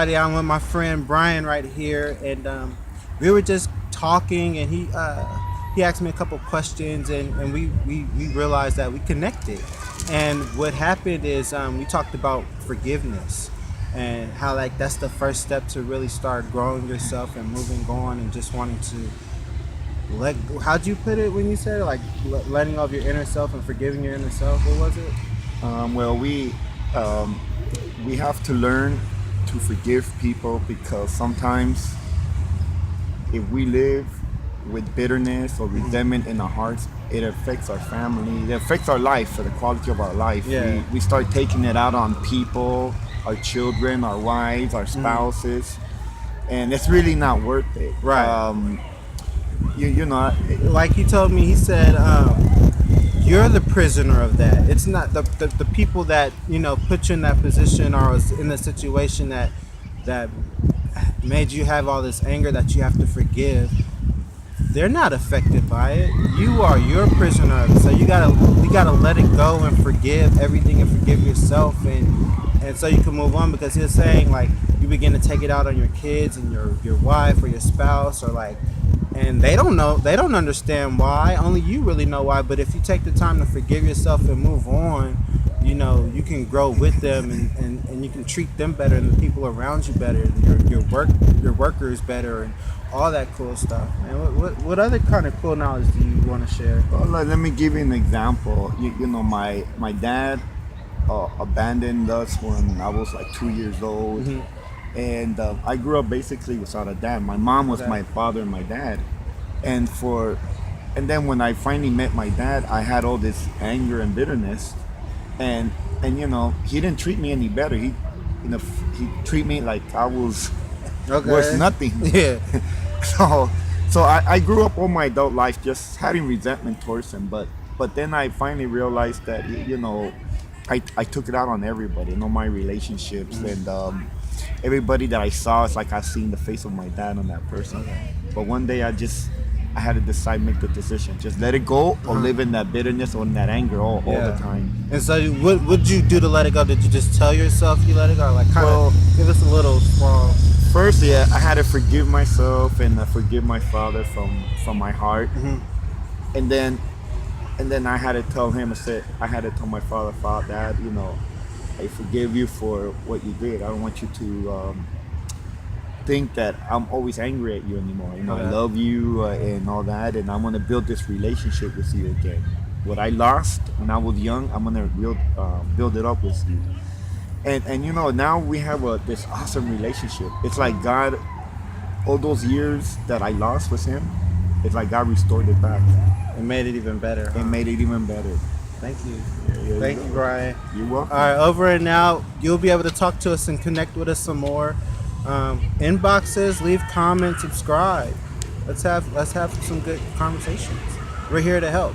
I'm with my friend Brian right here, and we were just talking, and he asked me a couple questions, and we realized that we connected. And what happened is we talked about forgiveness and how like that's the first step to really start growing yourself and moving on and just wanting to let. How'd you put it when you said like letting of your inner self and forgiving your inner self? What was it? Well, um, we have to learn to forgive people because sometimes if we live with bitterness or Hmm. resentment in our hearts, it affects our family. It affects our life, the quality of our life. Yeah. We start taking it out on people, our children, our wives, our Hmm. spouses, and it's really not worth it. Right. You know, Like he told me, he said, you're the prisoner of that. It's not the people that put you in that position or was in the situation that made you have all this anger that you have to forgive. They're not affected by it. You are your prisoner of it. So you gotta let it go and forgive everything and forgive yourself, and so you can move on, because you're saying like you begin to take it out on your kids and your wife or your spouse, or like, and they don't understand why. Only you really know why. But if you take the time to forgive yourself and move on, you can grow with them, and you can treat them better and the people around you better, and your workers better, and all that cool stuff. And what other kind of cool knowledge do you want to share? well, let me give you an example. My dad abandoned us when I was like 2 years old, Hmm. and I grew up basically without a dad. My mom was Okay. my father and my dad, and for and then when I finally met my dad, I had all this anger and bitterness, and he didn't treat me any better. He treated me like I was worth Okay. nothing. Yeah. so I grew up all my adult life just having resentment towards him, but then I finally realized that I took it out on everybody, all my relationships, Mhm. and everybody that I saw. It's like I seen the face of my dad on that person. Okay. But one day I had to decide, make the decision, just let it go or Uh-huh. live in that bitterness or in that anger all the Yeah. time. And so, what would you do to let it go? Did you just tell yourself you let it go? Or like, kind of Well, give us a little small. first, yeah, I had to forgive myself and forgive my father from my heart, Hmm. and then I had to tell him. I had to tell my father, Dad, I forgive you for what you did. I don't want you to think that I'm always angry at you anymore. I Okay. love you and all that, and I want to build this relationship with you again. What I lost when I was young, I'm gonna build it up with you. And now we have this awesome relationship. It's like God, all those years that I lost with Him, it's like God restored it back It made it even better, and huh? made it even better. Thank you. There you Thank you, go. Brian. You're All welcome. right, over and out. You'll be able to talk to us and connect with us some more. Inboxes, leave comments, subscribe. Let's have some good conversations. We're here to help.